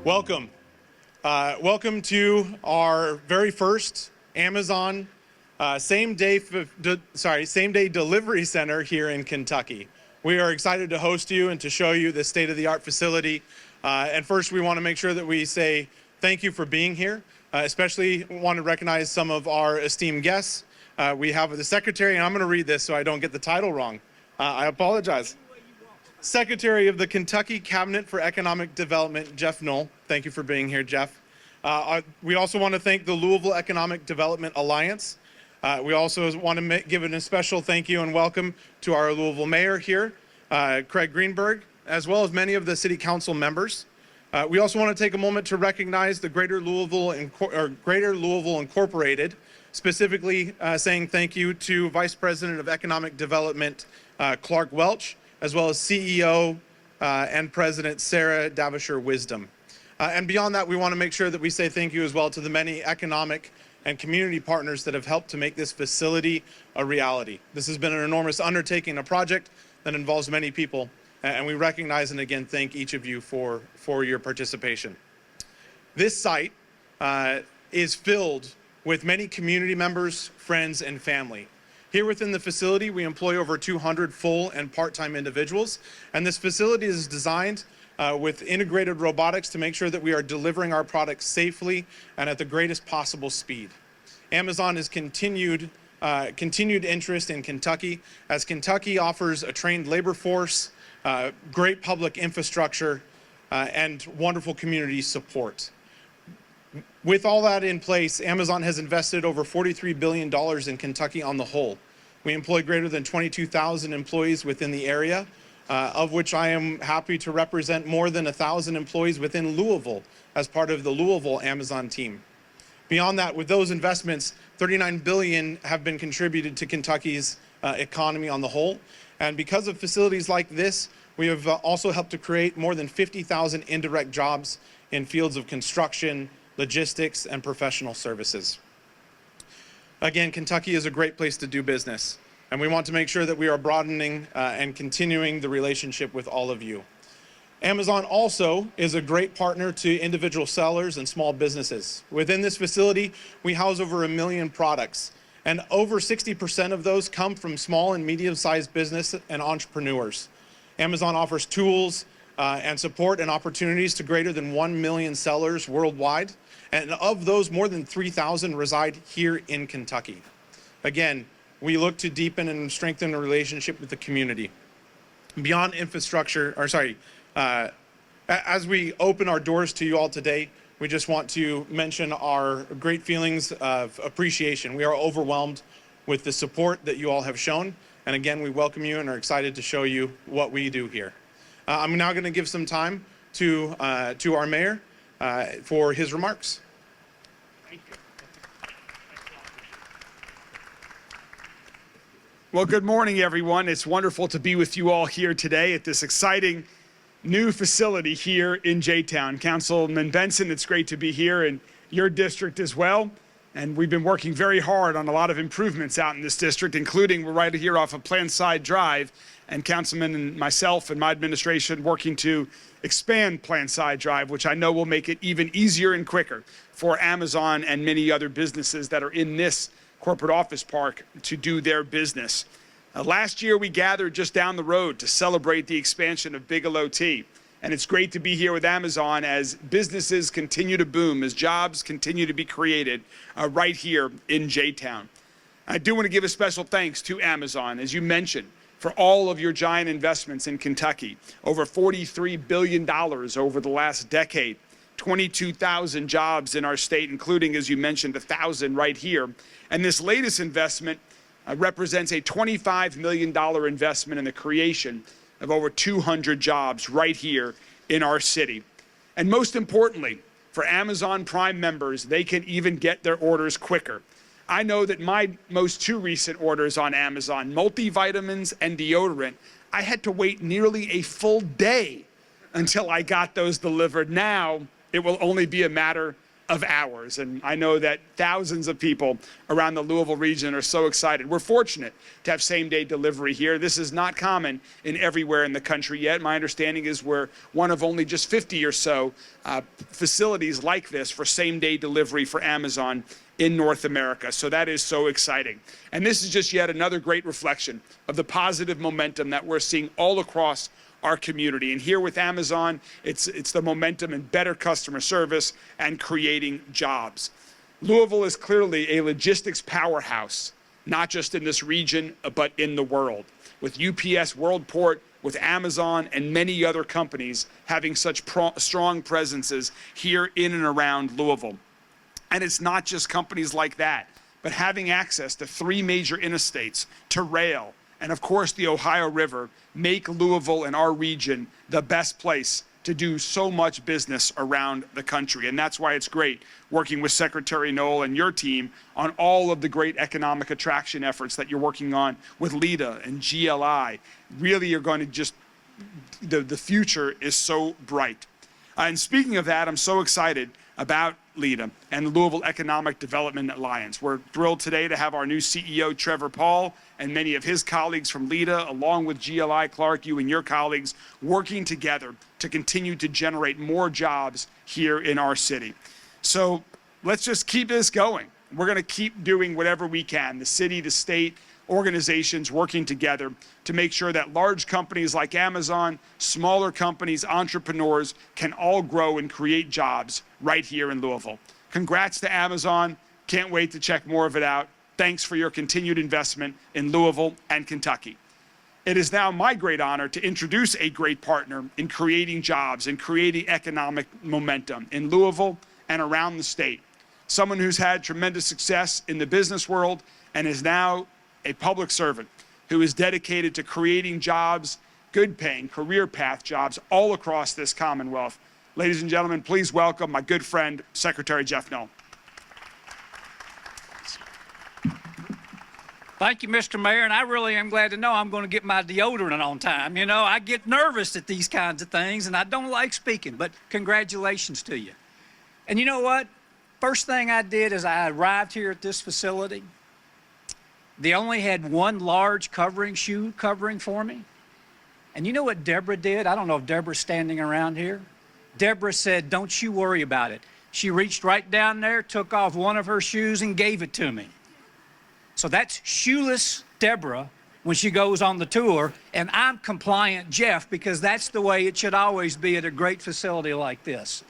Welcome. Welcome to our very first Amazon same-day delivery center here in Kentucky. We are excited to host you and to show you the state-of-the-art facility. And first, we want to make sure that we say thank you for being here. Especially want to recognize some of our esteemed guests. We have the secretary, and I'm going to read this so I don't get the title wrong. I apologize. Secretary of the Kentucky Cabinet for Economic Development, Jeff Knoll. Thank you for being here, Jeff. We also want to thank the Louisville Economic Development Alliance. We also want to give a special thank you and welcome to our Louisville mayor here, Craig Greenberg, as well as many of the city council members. We also want to take a moment to recognize the Greater Louisville Incorporated, specifically saying thank you to Vice President of Economic Development, Clark Welch, as well as CEO and President Sarah Davishar Wisdom. And beyond that, we want to make sure that we say thank you as well to the many economic and community partners that have helped to make this facility a reality. This has been an enormous undertaking, a project that involves many people, and we recognize and again thank each of you for your participation. This site is filled with many community members, friends, and family. Here within the facility, we employ over 200 full and part-time individuals, and this facility is designed with integrated robotics to make sure that we are delivering our products safely and at the greatest possible speed. Amazon has continued interest in Kentucky, as Kentucky offers a trained labor force, great public infrastructure, and wonderful community support. With all that in place, Amazon has invested over $43 billion in Kentucky on the whole. We employ greater than 22,000 employees within the area, of which I am happy to represent more than 1,000 employees within Louisville as part of the Louisville Amazon team. Beyond that, with those investments, $39 billion have been contributed to Kentucky's economy on the whole. And because of facilities like this, we have also helped to create more than 50,000 indirect jobs in fields of construction, logistics, and professional services. Again, Kentucky is a great place to do business, and we want to make sure that we are broadening and continuing the relationship with all of you. Amazon also is a great partner to individual sellers and small businesses. Within this facility, we house over 1 million products, and over 60% of those come from small and medium-sized business and entrepreneurs. Amazon offers tools and support and opportunities to greater than 1 million sellers worldwide. And of those, more than 3,000 reside here in Kentucky. Again, we look to deepen and strengthen the relationship with the community. Beyond infrastructure, as we open our doors to you all today, we just want to mention our great feelings of appreciation. We are overwhelmed with the support that you all have shown. And again, we welcome you and are excited to show you what we do here. I'm now going to give some time to our mayor for his remarks. Thank you. Well, good morning, everyone. It's wonderful to be with you all here today at this exciting new facility here in J-Town. Councilman Benson, it's great to be here in your district as well. And we've been working very hard on a lot of improvements out in this district, including we're right here off of Planside Drive, and Councilman and myself and my administration working to expand Planside Drive, which I know will make it even easier and quicker for Amazon and many other businesses that are in this corporate office park to do their business. Last year, we gathered just down the road to celebrate the expansion of Bigelow Tea. And it's great to be here with Amazon as businesses continue to boom, as jobs continue to be created right here in J-Town. I do want to give a special thanks to Amazon, as you mentioned, for all of your giant investments in Kentucky. Over $43 billion over the last decade, 22,000 jobs in our state, including, as you mentioned, 1,000 right here. And this latest investment represents a $25 million investment in the creation of over 200 jobs right here in our city. And most importantly, for Amazon Prime members, they can even get their orders quicker. I know that my most two recent orders on Amazon, multivitamins and deodorant, I had to wait nearly a full day until I got those delivered. Now, it will only be a matter of hours. And I know that thousands of people around the Louisville region are so excited. We're fortunate to have same-day delivery here. This is not common in everywhere in the country yet. My understanding is we're one of only just 50 or so facilities like this for same-day delivery for Amazon in North America. So that is so exciting. And this is just yet another great reflection of the positive momentum that we're seeing all across our community. And here with Amazon, it's the momentum and better customer service and creating jobs. Louisville is clearly a logistics powerhouse, not just in this region, but in the world. With UPS Worldport, with Amazon and many other companies having such strong presences here in and around Louisville. And it's not just companies like that, but having access to 3 major interstates, to rail, and of course the Ohio River, make Louisville and our region the best place to do so much business around the country. And that's why it's great working with Secretary Noel and your team on all of the great economic attraction efforts that you're working on with LEDA and GLI. Really, you're going to just, the future is so bright. And speaking of that, I'm so excited about LEDA and the Louisville Economic Development Alliance. We're thrilled today to have our new CEO, Trevor Paul, and many of his colleagues from LEDA, along with GLI, Clark, you and your colleagues, working together to continue to generate more jobs here in our city. So let's just keep this going. We're going to keep doing whatever we can, the city, the state, organizations working together to make sure that large companies like Amazon, smaller companies, entrepreneurs can all grow and create jobs right here in Louisville. Congrats to Amazon. Can't wait to check more of it out. Thanks for your continued investment in Louisville and Kentucky. It is now my great honor to introduce a great partner in creating jobs and creating economic momentum in Louisville and around the state. Someone who's had tremendous success in the business world and is now a public servant who is dedicated to creating jobs, good paying, career path jobs all across this Commonwealth. Ladies and gentlemen, please welcome my good friend, Secretary Jeff Noel. Thank you, Mr. Mayor, and I really am glad to know I'm going to get my deodorant on time. You know, I get nervous at these kinds of things, and I don't like speaking, but congratulations to you. And you know what? First thing I did is I arrived here at this facility. They only had one large shoe covering for me. And you know what Deborah did? I don't know if Deborah's standing around here. Deborah said, "Don't you worry about it." She reached right down there, took off one of her shoes and gave it to me. So that's shoeless Deborah when she goes on the tour, and I'm compliant Jeff, because that's the way it should always be at a great facility like this.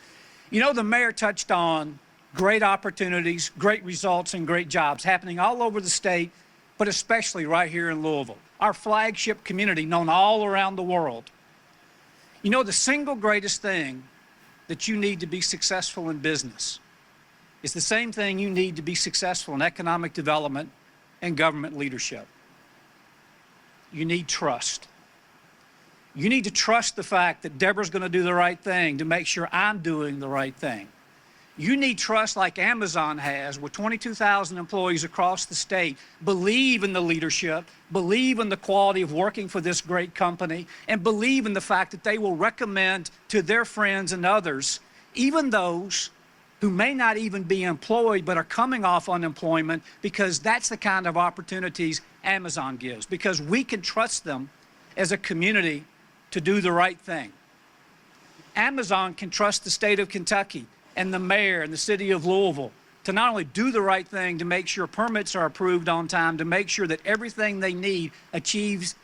You know, the mayor touched on great opportunities, great results, and great jobs happening all over the state, but especially right here in Louisville, our flagship community known all around the world. You know, the single greatest thing that you need to be successful in business is the same thing you need to be successful in economic development and government leadership. You need trust. You need to trust the fact that Deborah's going to do the right thing to make sure I'm doing the right thing. You need trust like Amazon has, with 22,000 employees across the state. Believe in the leadership, believe in the quality of working for this great company, and believe in the fact that they will recommend to their friends and others, even those who may not even be employed but are coming off unemployment, because that's the kind of opportunities Amazon gives, because we can trust them as a community to do the right thing. Amazon can trust the state of Kentucky and the mayor and the city of Louisville to not only do the right thing, to make sure permits are approved on time, to make sure that everything they need achieves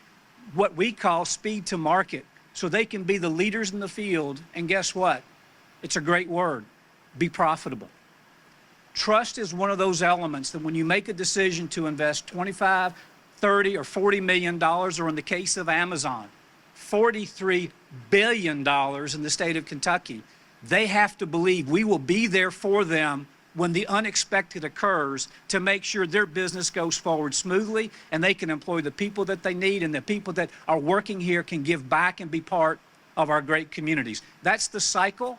what we call speed to market, so they can be the leaders in the field. And guess what? It's a great word: be profitable. Trust is one of those elements that when you make a decision to invest $25, $30, or $40 million, or in the case of Amazon, $43 billion in the state of Kentucky, they have to believe we will be there for them when the unexpected occurs, to make sure their business goes forward smoothly and they can employ the people that they need, and the people that are working here can give back and be part of our great communities. That's the cycle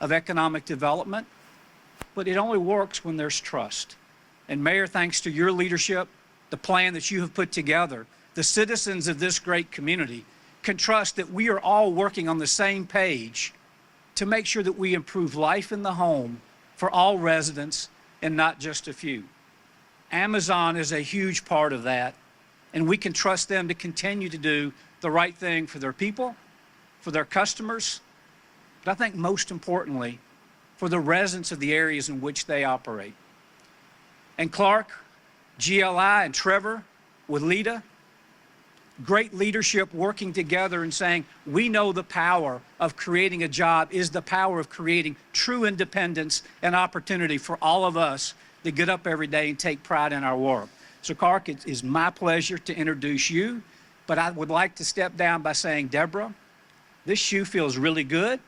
of economic development, but it only works when there's trust. And Mayor, thanks to your leadership, the plan that you have put together, the citizens of this great community can trust that we are all working on the same page to make sure that we improve life in the home for all residents and not just a few. Amazon is a huge part of that, and we can trust them to continue to do the right thing for their people, for their customers, but I think most importantly, for the residents of the areas in which they operate. And Clark, GLI, and Trevor with Lita, great leadership working together and saying, we know the power of creating a job is the power of creating true independence and opportunity for all of us to get up every day and take pride in our work. So Clark, it is my pleasure to introduce you, but I would like to step down by saying, Deborah, this shoe feels really good.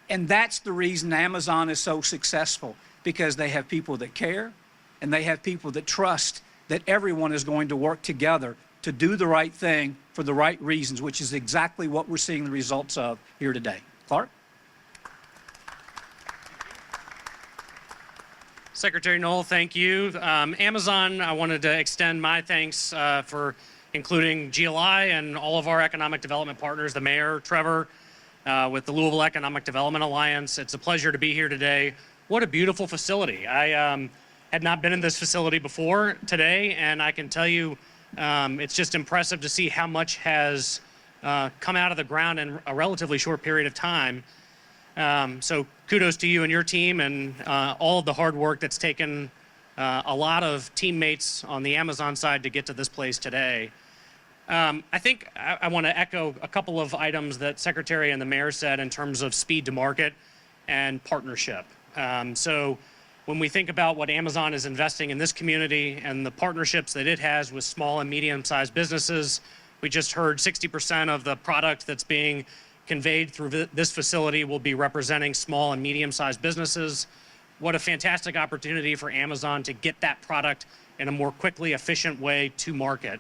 And that's the reason Amazon is so successful, because they have people that care and they have people that trust that everyone is going to work together to do the right thing for the right reasons, which is exactly what we're seeing the results of here today. Clark? Secretary Knoll, thank you. Amazon, I wanted to extend my thanks for including GLI and all of our economic development partners, the mayor, Trevor, with the Louisville Economic Development Alliance. It's a pleasure to be here today. What a beautiful facility. I had not been in this facility before today, and I can tell you it's just impressive to see how much has come out of the ground in a relatively short period of time. So kudos to you and your team and all of the hard work that's taken a lot of teammates on the Amazon side to get to this place today. I think I want to echo a couple of items that Secretary and the Mayor said in terms of speed to market and partnership. So when we think about what Amazon is investing in this community and the partnerships that it has with small and medium-sized businesses, we just heard 60% of the product that's being conveyed through this facility will be representing small and medium-sized businesses. What a fantastic opportunity for Amazon to get that product in a more quickly, efficient way to market.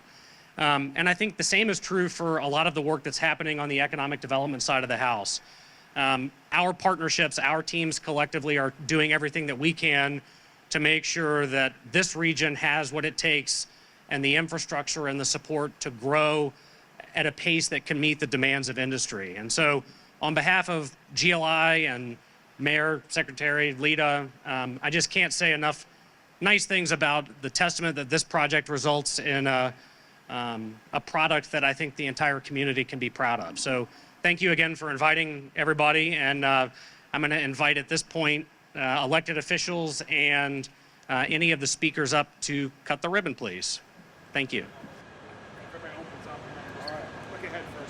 And I think the same is true for a lot of the work that's happening on the economic development side of the house. Our partnerships, our teams collectively are doing everything that we can to make sure that this region has what it takes and the infrastructure and the support to grow at a pace that can meet the demands of industry. And so on behalf of GLI and Mayor, Secretary, Lita, I just can't say enough nice things about the testament that this project results in a product that I think the entire community can be proud of. So thank you again for inviting everybody, and I'm going to invite at this point elected officials and any of the speakers up to cut the ribbon, please. Thank you. Everybody opens up. All right. Look ahead first.